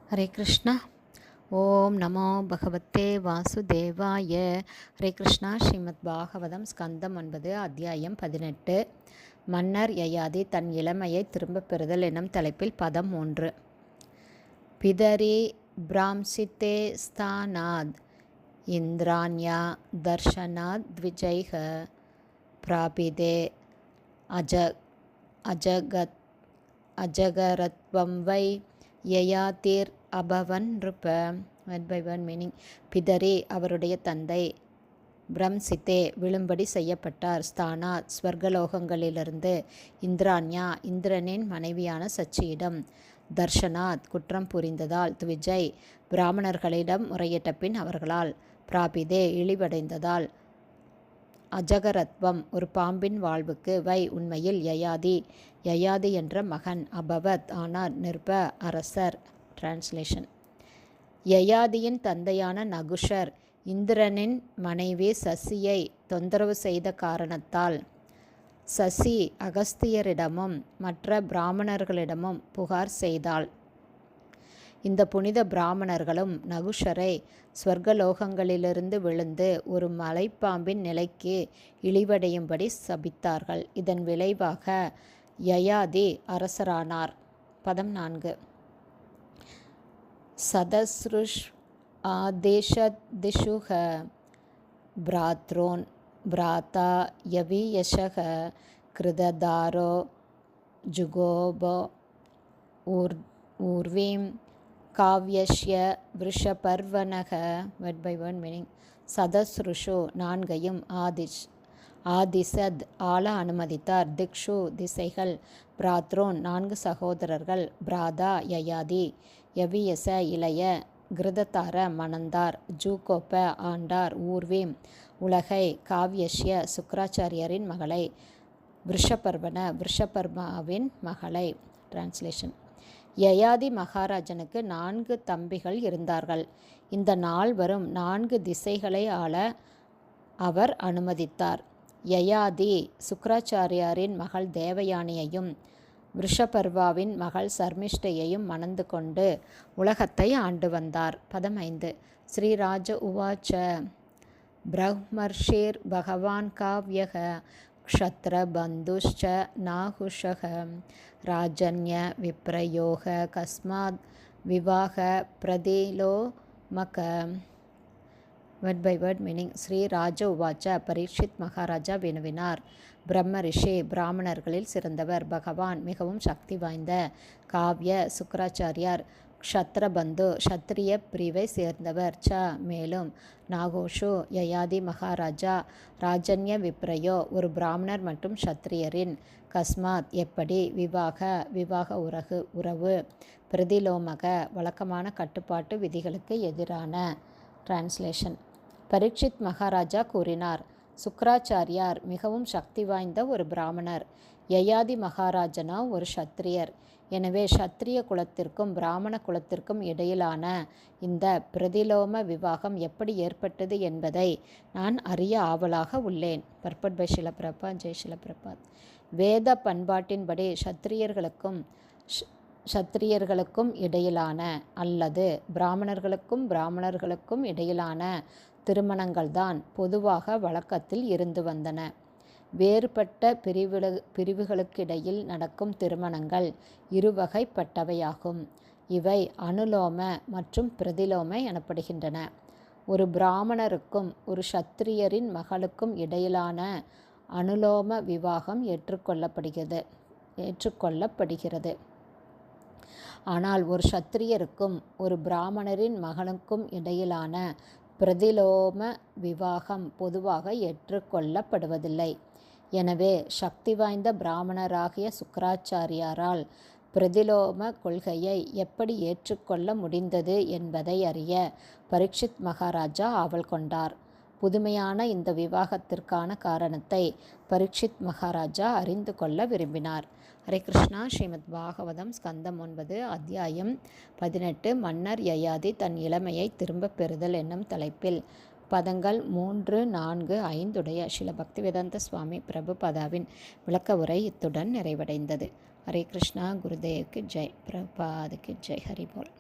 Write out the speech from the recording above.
ஹரே கிருஷ்ணா. ஓம் நமோ பகவத்தே வாசுதேவாய. ஹரே கிருஷ்ணா. ஸ்ரீமத் பாகவதம் ஸ்கந்தம் 9 அத்தியாயம் 18. மன்னர் யயாதி தன் இளமையை திரும்பப் பெறுதல் என்னும் தலைப்பில் பதம் 3. பிதரி பிராம்சித்தே ஸ்தானாத் இந்திராண்யா தர்ஷனாத் த்விஜைஹ பிராபிதே அஜகரத்வம் வை யயாதிர் அபவன் ருப. One by one meaning. பிதரி அவருடைய தந்தை, பிரம்சித்தே விழும்படி செய்யப்பட்டார், ஸ்தானாத் ஸ்வர்கலோகங்களிலிருந்து, இந்திராண்யா இந்திரனின் மனைவியான சச்சியிடம், தர்ஷனாத் குற்றம் புரிந்ததால், த்விஜை பிராமணர்களிடம் முறையிட்ட பின் அவர்களால், பிராபிதே இழிவடைந்ததால், அஜகரத்வம் ஒரு பாம்பின் வாழ்வுக்கு, வை உண்மையில், யயாதி என்ற மகன், அபவத் ஆனார், நிருப அரசர். டிரான்ஸ்லேஷன். யயாதியின் தந்தையான நகுஷர் இந்திரனின் மனைவி சசியை தொந்தரவு செய்த காரணத்தால் சசி அகஸ்தியரிடமும் மற்ற பிராமணர்களிடமும் புகார் செய்தாள். இந்த புனித பிராமணர்களும் நகுஷரை ஸ்வர்கலோகங்களிலிருந்து விழுந்து ஒரு மலைப்பாம்பின் நிலைக்கு இழிவடையும்படி சபித்தார்கள். இதன் விளைவாக யயாதி அரசரானார். பதம் 4. சதஸ்ருஷ் ஆதேஷதிஷுஹ பிராத்ரோன் பிராதா யவியஷக கிருததாரோ ஜுகோபோ ஊர்வீம் காவ்யஸ்ய விருஷபர்வனக. Word by word meaning. சதஸ்ருஷு நான்கையும், ஆதிசத் ஆள அனுமதித்தார், திக்ஷு திசைகள், பிராத்ரோன் நான்கு சகோதரர்கள், பிராதா யயாதி, யவியச இளைய, கிருததார மணந்தார், ஜூகோப ஆண்டார், ஊர்வீம் உலகை, காவ்யஸ்ய சுக்ராச்சாரியரின் மகளை, விருஷபர்வன விருஷபர்மாவின் மகளை. டிரான்ஸ்லேஷன். யயாதி மகாராஜனுக்கு 4 தம்பிகள் இருந்தார்கள். இந்த 4வரும் 4 திசைகளை ஆள அவர் அனுமதித்தார். யயாதி சுக்ராச்சாரியாரின் மகள் தேவயானியையும் விருஷபர்வாவின் மகள் சர்மிஷ்டையையும் மணந்து கொண்டு உலகத்தை ஆண்டு வந்தார். பதம் 5. ஸ்ரீராஜ உவாச்ச பிரம்மர்ஷிர் பகவான் காவ்யக க்ஷத்ரபந்துஷ்ச நாகுஷக ராஜன்ய விப்ரயோக கஸ்மாத் விவாக பிரதிலோமக. Word by word meaning. Shri ராஜ உவாச்ச பரீட்சித் மகாராஜா வினவினார். பிரம்ம ரிஷி பிராமணர்களில் சிறந்தவர், பகவான் மிகவும் சக்தி வாய்ந்த, காவ்ய சுக்ராச்சாரியார், க்ஷத்ரபந்து க்ஷத்ரிய பிரிவை சேர்ந்தவர், மேலும் நாகோஷு யயாதி மகாராஜா, ராஜன்ய விப்ரயோ ஒரு பிராமணர் மற்றும் க்ஷத்ரியரின், கஸ்மாத் எப்படி, விவாக உறவு, பிரதிலோமக வழக்கமான கட்டுப்பாட்டு விதிகளுக்கு எதிரான. டிரான்ஸ்லேஷன். பரீட்சித் மகாராஜா கூறினார், சுக்ராச்சாரியார் மிகவும் சக்தி வாய்ந்த ஒரு பிராமணர், யயாதி மகாராஜனோ ஒரு க்ஷத்ரியர். எனவே க்ஷத்ரிய குலத்திற்கும் பிராமண குலத்திற்கும் இடையிலான இந்த பிரதிலோம விவாகம் எப்படி ஏற்பட்டது என்பதை நான் அறிய ஆவலாக உள்ளேன். பர்பட் பை ஷில பிரபாத். ஜெய் ஷில பிரபாத். வேத பண்பாட்டின்படி க்ஷத்ரியர்களுக்கும் இடையிலான அல்லது பிராமணர்களுக்கும் இடையிலான திருமணங்கள்தான் பொதுவாக வழக்கத்தில் இருந்து வந்தன. வேறுபட்ட பிரிவுகளுக்கிடையில் நடக்கும் திருமணங்கள் இருவகைப்பட்டவையாகும். இவை அனுலோம மற்றும் பிரதிலோம எனப்படுகின்றன. ஒரு பிராமணருக்கும் ஒரு க்ஷத்ரியரின் மகளுக்கும் இடையிலான அனுலோம விவாகம் ஏற்றுக்கொள்ளப்படுகிறது. ஆனால் ஒரு க்ஷத்ரியருக்கும் ஒரு பிராமணரின் மகனுக்கும் இடையிலான பிரதிலோம விவாகம் பொதுவாக ஏற்றுக்கொள்ளப்படுவதில்லை. எனவே சக்தி வாய்ந்த பிராமணராகிய சுக்ராச்சாரியாரால் பிரதிலோம கொள்கையை எப்படி ஏற்றுக்கொள்ள முடிந்தது என்பதை அறிய பரீட்சித் மகாராஜா ஆவல் கொண்டார். புதுமையான இந்த விவாகத்திற்கான காரணத்தை பரீட்சித் மகாராஜா அறிந்து கொள்ள விரும்பினார். ஹரே கிருஷ்ணா. ஸ்ரீமத் பாகவதம் ஸ்கந்தம் 9 அத்தியாயம் 18. மன்னர் யயாதி தன் இளமையை திரும்பப் பெறுதல் என்னும் தலைப்பில் பதங்கள் 3, 4, 5 உடைய ஸ்ரீல பக்திவேதாந்த சுவாமி பிரபுபாதாவின் விளக்க உரை இத்துடன் நிறைவடைந்தது. ஹரே கிருஷ்ணா. குருதேவுக்கு ஜெய். பிரபுபாதுக்கு ஜெய். ஹரி போல்.